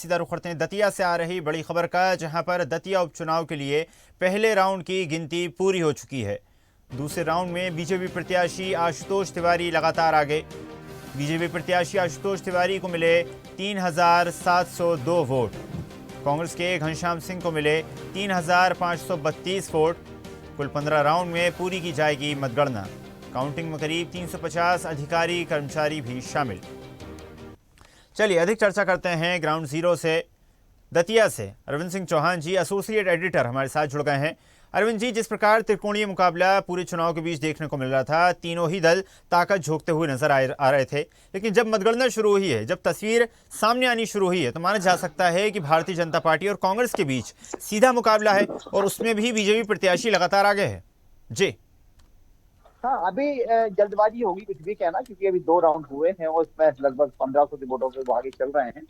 सीधा रुख करते हैं दतिया से आ रही बड़ी खबर का, जहां पर दतिया उपचुनाव के लिए पहले राउंड की गिनती पूरी हो चुकी है। दूसरे राउंड में बीजेपी प्रत्याशी आशुतोष तिवारी लगातार आगे। बीजेपी प्रत्याशी आशुतोष तिवारी को मिले 3,702 वोट। कांग्रेस के घनश्याम सिंह को मिले 3,532 वोट। कुल 15 राउंड में पूरी की जाएगी मतगणना। काउंटिंग में करीब 350 अधिकारी कर्मचारी भी शामिल। चलिए अधिक चर्चा करते हैं ग्राउंड जीरो से। दतिया से अरविंद सिंह चौहान जी, एसोसिएट एडिटर, हमारे साथ जुड़ गए हैं। अरविंद जी, जिस प्रकार त्रिकोणीय मुकाबला पूरे चुनाव के बीच देखने को मिल रहा था, तीनों ही दल ताकत झोंकते हुए नजर आ रहे थे, लेकिन जब मतगणना शुरू हुई है, जब तस्वीर सामने आनी शुरू हुई है, तो माना जा सकता है कि भारतीय जनता पार्टी और कांग्रेस के बीच सीधा मुकाबला है और उसमें भी बीजेपी प्रत्याशी लगातार आगे है। जी हाँ, अभी जल्दबाजी होगी कुछ भी कहना, क्योंकि अभी 2 राउंड हुए हैं और उसमें लगभग 1500 वोटों से वो आगे चल रहे हैं।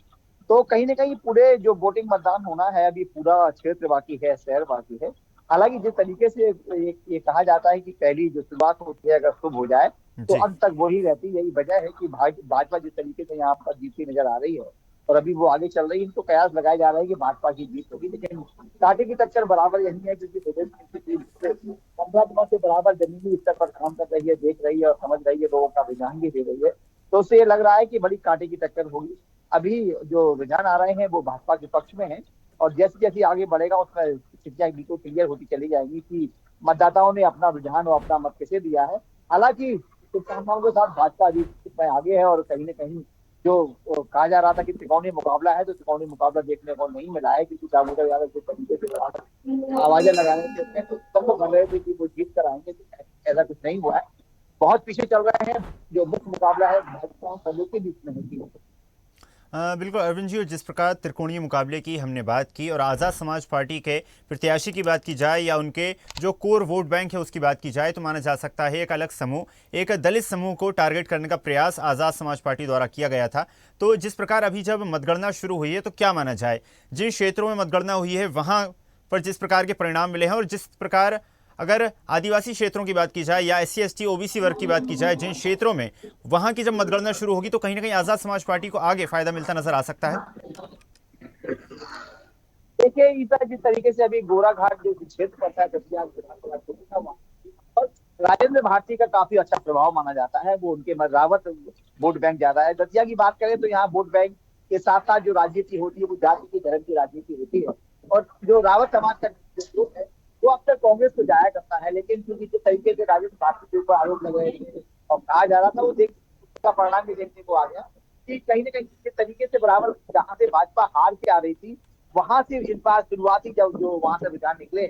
तो कहीं ना कहीं पूरे जो वोटिंग मतदान होना है, अभी पूरा क्षेत्र बाकी है, शहर बाकी है। हालांकि जिस तरीके से ये कहा जाता है कि पहली जो शुरुआत होती है अगर शुभ हो जाए तो जी अंत तक वही रहती है। यही वजह है कि भाजपा जिस तरीके से यहाँ पर जीतती नजर आ रही है और अभी वो आगे चल रही है, इनको कयास लगाया जा रहा है कि भाजपा की जीत होगी। लेकिन कांटे की टक्कर बराबर यही है, क्योंकि 15 दिनों से बराबर जमीनी स्तर पर काम कर रही है, देख रही है और समझ रही है, लोगों का रुझान भी दे रही है। तो उससे ये लग रहा है कि बड़ी कांटे की टक्कर होगी। अभी जो रुझान आ रहे हैं वो भाजपा के पक्ष में है और जैसे जैसे आगे बढ़ेगा उसमें स्थितियां बिल्कुल क्लियर होती चली जाएंगी कि मतदाताओं ने अपना रुझान और अपना मत किसे दिया है। हालांकि शुभकामनाओं के साथ भाजपा अभी आगे है और कहीं ना कहीं जो कहा जा रहा था कि त्रिकोणीय मुकाबला है, तो त्रिकोणीय मुकाबला देखने को नहीं मिला है, क्योंकि दामोदर यादव जिस तरीके से आवाजें लगाने के तो सब लोग बन रहे थे कि वो जीत कर आएंगे, तो ऐसा कुछ नहीं हुआ है। बहुत पीछे चल रहे हैं। जो मुख्य मुकाबला है भाजपा और कांग्रेस के बीच में है। बिल्कुल अरविंद जी, और जिस प्रकार त्रिकोणीय मुकाबले की हमने बात की और आज़ाद समाज पार्टी के प्रत्याशी की बात की जाए या उनके जो कोर वोट बैंक है उसकी बात की जाए, तो माना जा सकता है एक अलग समूह, एक दलित समूह को टारगेट करने का प्रयास आज़ाद समाज पार्टी द्वारा किया गया था। तो जिस प्रकार अभी जब मतगणना शुरू हुई है, तो क्या माना जाए, जिन क्षेत्रों में मतगणना हुई है वहाँ पर जिस प्रकार के परिणाम मिले हैं और जिस प्रकार अगर आदिवासी क्षेत्रों की बात की जाए या SC ST OBC वर्ग की बात की जाए, जिन क्षेत्रों में वहां की जब मतगणना शुरू होगी तो कहीं ना कहीं आजाद समाज पार्टी को आगे फायदा मिलता नजर आ सकता है। देखिए, इस जिस तरीके से अभी गोराघाट जो क्षेत्र पड़ता है दतिया और राजेंद्र भारती का काफी अच्छा प्रभाव माना जाता है। वो उनके रावत वोट बैंक ज्यादा है। दतिया की बात करें तो यहाँ वोट बैंक के साथ साथ जो राजनीति होती है वो जाति की, धर्म की राजनीति होती है। और जो रावत समाज का जो ग्रुप है वो अक्सर कांग्रेस को जाया करता है, लेकिन क्योंकि जिस तरीके से राजेंद्र भारती के ऊपर आरोप लग रहे थे और कहा जा रहा था, वो उसका परिणाम भी देखने को आ गया कि कहीं ना कहीं जिस तरीके से बराबर जहां से भाजपा हार के आ रही थी, वहां से इस बार शुरुआती जब जो वहां से रुझान निकले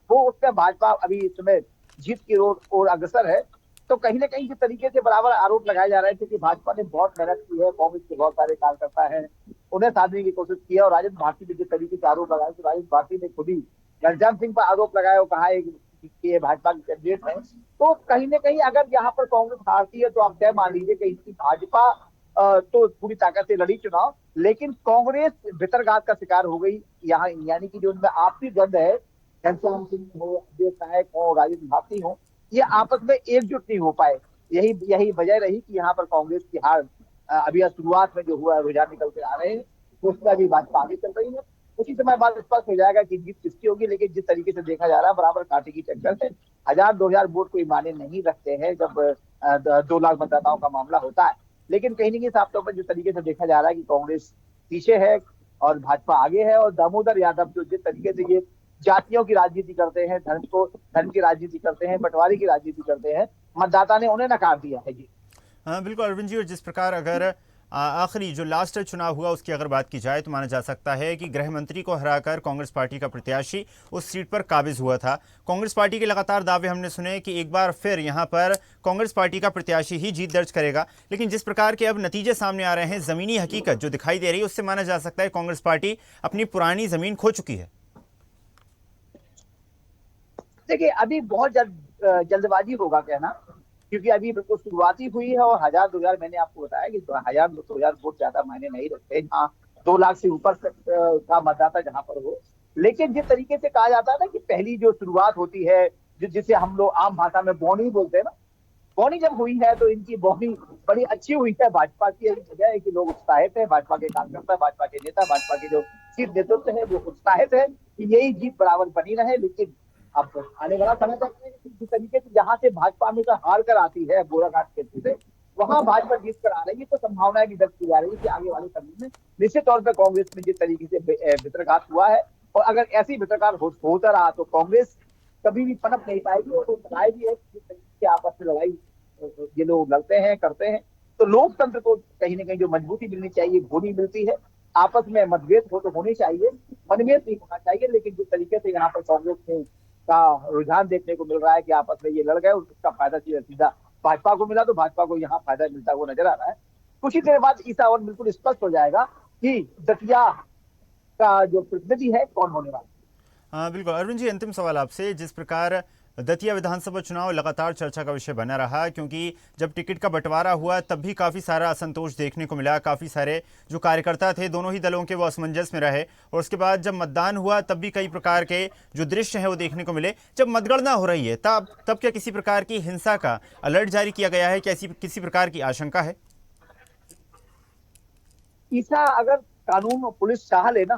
वो उसमें भाजपा अभी इस समय जीत की ओर अग्रसर है। तो कहीं ना कहीं जिस तरीके से बराबर आरोप लगाए जा रहे थे कि भाजपा ने बहुत मेहनत की है, कांग्रेस के बहुत सारे कार्यकर्ता है, उन्हें साधने की कोशिश की है और राजेंद्र भारती ने जिस तरीके से आरोप लगाया, तो राजेंद्र भारती ने खुद ही घनश्याम सिंह पर आरोप लगाया और कहा है कि ये भाजपा के कैंडिडेट है। तो कहीं ना कहीं अगर यहाँ पर कांग्रेस हारती है तो आप तय मान लीजिए कि भाजपा तो पूरी ताकत से लड़ी चुनाव, लेकिन कांग्रेस भितरघात का शिकार हो गई यहाँ। यानी कि जो उनमें आपसी द्वंद है, घनश्याम सिंह हो, अजय नायक हो, राजेंद्र भारती हो, ये आपस में एकजुट नहीं हो पाए। यही यही वजह रही कि यहाँ पर कांग्रेस की हार अभी शुरुआत में जो हुआ रुझान निकल के आ रहे हैं, उसमें अभी भाजपा आगे चल रही है। उसी समय बाद स्पष्ट हो जाएगा कि जीत किसकी होगी। लेकिन जिस तरीके से देखा जा रहा है बराबर कांटे की टक्कर है। 1000-2000 वोट कोई माने नहीं रखते हैं जब 2 लाख मतदाताओं का मामला होता है। लेकिन कहीं ना कहीं साफ तौर पर जिस तरीके से देखा जा रहा है कि कांग्रेस पीछे है और भाजपा आगे है। और दामोदर यादव जो जिस तरीके से ये जातियों की राजनीति करते हैं, धर्म की राजनीति करते हैं, बंटवारे की राजनीति करते हैं, मतदाता ने उन्हें नकार दिया है। जी हाँ बिल्कुल अरविंद जी, और जिस प्रकार अगर आखिरी जो लास्ट चुनाव हुआ उसकी अगर बात की जाए तो माना जा सकता है कि गृह मंत्री को हराकर कांग्रेस पार्टी का प्रत्याशी उस सीट पर काबिज हुआ था। कांग्रेस पार्टी के लगातार दावे हमने सुने कि एक बार फिर यहां पर कांग्रेस पार्टी का प्रत्याशी ही जीत दर्ज करेगा, लेकिन जिस प्रकार के अब नतीजे सामने आ रहे हैं, जमीनी हकीकत जो दिखाई दे रही है, उससे माना जा सकता है कांग्रेस पार्टी अपनी पुरानी जमीन खो चुकी है। देखिए, अभी बहुत जल्दबाजी होगा कहना, क्योंकि अभी बिल्कुल शुरुआती हुई है और 1000-2000 मैंने आपको बताया कि 1000-2000 वोट ज्यादा मायने नहीं रखते जहाँ 2 लाख से ऊपर का मतदाता जहां पर हो। लेकिन जिस तरीके से कहा जाता है ना कि पहली जो शुरुआत होती है, जिसे हम लोग आम भाषा में बौनी बोलते हैं ना, बॉनी जब हुई है तो इनकी बॉनी बड़ी अच्छी हुई है। भाजपा की यही वजह है कि लोग उत्साहित है, भाजपा के कार्यकर्ता, भाजपा के नेता, भाजपा के जो शीर्ष नेतृत्व है वो उत्साहित है कि यही जीत बराबर बनी रहे। लेकिन अब आने वाला समय तक जिस तरीके से जहां से भाजपा हमेशा हार कर आती है गोराघाट क्षेत्र से, वहां भाजपा जीत कर आ रही है, तो संभावना भी व्यक्त की जा रही है कि आगे वाले समय में निश्चित तौर पर कांग्रेस में जिस तरीके से भितरघात हुआ है, और अगर ऐसी भितरघात होता रहा तो कांग्रेस कभी भी पनप नहीं पाएगी। और बताया भी है कि जिस तरीके से आपस में लड़ाई ये लोग लड़ते हैं, करते हैं, तो लोकतंत्र को कहीं ना कहीं जो मजबूती मिलनी चाहिए वो नहीं मिलती है। आपस में मतभेद हो तो होने चाहिए, मनभेद नहीं होना चाहिए, लेकिन जिस तरीके से यहाँ पर कांग्रेस में का रुझान देखने को मिल रहा है कि आपस में ये लड़ गए, उसका फायदा सीधा भाजपा को मिला, तो भाजपा को यहाँ फायदा मिलता हुआ नजर आ रहा है। कुछ ही देर बाद ईसा और बिल्कुल स्पष्ट हो जाएगा कि दतिया का जो प्रतिनिधि है कौन होने वाला है। हाँ बिल्कुल। अरविंद जी, अंतिम सवाल आपसे, जिस प्रकार दतिया विधानसभा चुनाव लगातार चर्चा का विषय बना रहा, क्योंकि जब टिकट का बंटवारा हुआ तब भी काफ़ी सारा असंतोष देखने को मिला, काफ़ी सारे जो कार्यकर्ता थे दोनों ही दलों के वो असमंजस में रहे, और उसके बाद जब मतदान हुआ तब भी कई प्रकार के जो दृश्य हैं वो देखने को मिले। जब मतगणना हो रही है तब क्या किसी प्रकार की हिंसा का अलर्ट जारी किया गया है, क्या किसी प्रकार की आशंका है? ईसा अगर कानून और पुलिस चाह लेना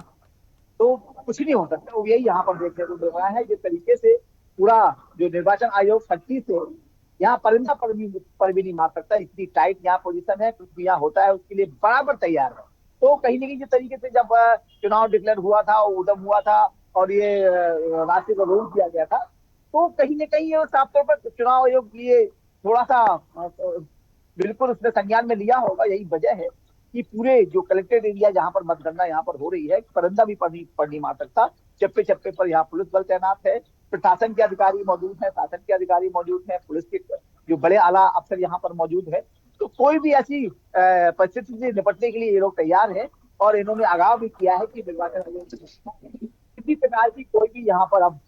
तो कुछ नहीं हो सकता, वो यही यहाँ पर देखने को मिल रहा है। जिस तरीके से पूरा जो निर्वाचन आयोग सख्ती से यहाँ परिंदा पर भी नहीं मार सकता, इतनी टाइट यहाँ पोजीशन है, कुछ भी यहाँ होता है उसके लिए बराबर तैयार है। तो कहीं ना कहीं जिस तरीके से जब चुनाव डिक्लेयर हुआ था, उदम हुआ था और ये राशि को रोक दिया गया था, तो कहीं ना कहीं ये साफ तौर पर चुनाव आयोग के लिए थोड़ा सा बिल्कुल उसने संज्ञान में लिया होगा। यही वजह है कि पूरे जो कलेक्टेड एरिया जहां पर मतगणना यहाँ पर हो रही है, परिंदा भी पड़ नहीं मार सकता। चप्पे चप्पे पर यहाँ पुलिस बल तैनात है, प्रशासन के अधिकारी मौजूद है, शासन के अधिकारी मौजूद है, पुलिस के जो बड़े आला अफसर यहाँ पर मौजूद है। तो कोई भी ऐसी परिस्थिति से निपटने के लिए ये लोग तैयार है, और इन्होंने आगाह भी किया है कि निर्वाचन आयोग किसी प्रकार की कोई भी यहाँ पर अब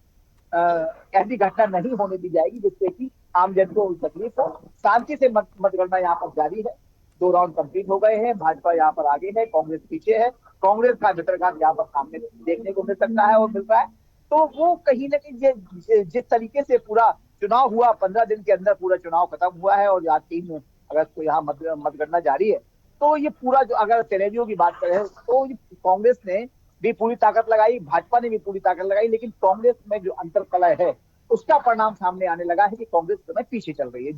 ऐसी घटना नहीं होने दी जाएगी जिससे कि आमजन को तकलीफ हो। शांति से मतगणना यहाँ पर जारी है। 2 राउंड कंप्लीट हो गए हैं, भाजपा यहाँ पर आगे है, कांग्रेस पीछे है। कांग्रेस का भितरघात यहाँ पर सामने देखने को मिल सकता है और मिल रहा है। तो वो कहीं ना कहीं जिस तरीके से पूरा चुनाव हुआ, 15 दिन के अंदर पूरा चुनाव खत्म हुआ है, और आज 3 अगस्त को यहाँ मतगणना जारी है। तो ये पूरा जो अगर सिनेरियो की बात करें तो कांग्रेस ने भी पूरी ताकत लगाई, भाजपा ने भी पूरी ताकत लगाई, लेकिन कांग्रेस में जो अंतरकलह है उसका परिणाम सामने आने लगा है कि कांग्रेस में पीछे चल रही है।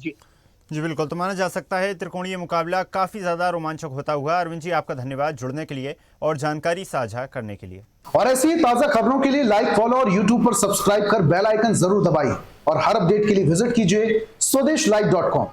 जी बिल्कुल, तो माना जा सकता है त्रिकोणीय मुकाबला काफी ज्यादा रोमांचक होता हुआ। अरविंद जी, आपका धन्यवाद जुड़ने के लिए और जानकारी साझा करने के लिए। और ऐसी ही ताजा खबरों के लिए लाइक, फॉलो और यूट्यूब पर सब्सक्राइब कर बेल आइकन जरूर दबाइए, और हर अपडेट के लिए विजिट कीजिए स्वदेशलाइव.com।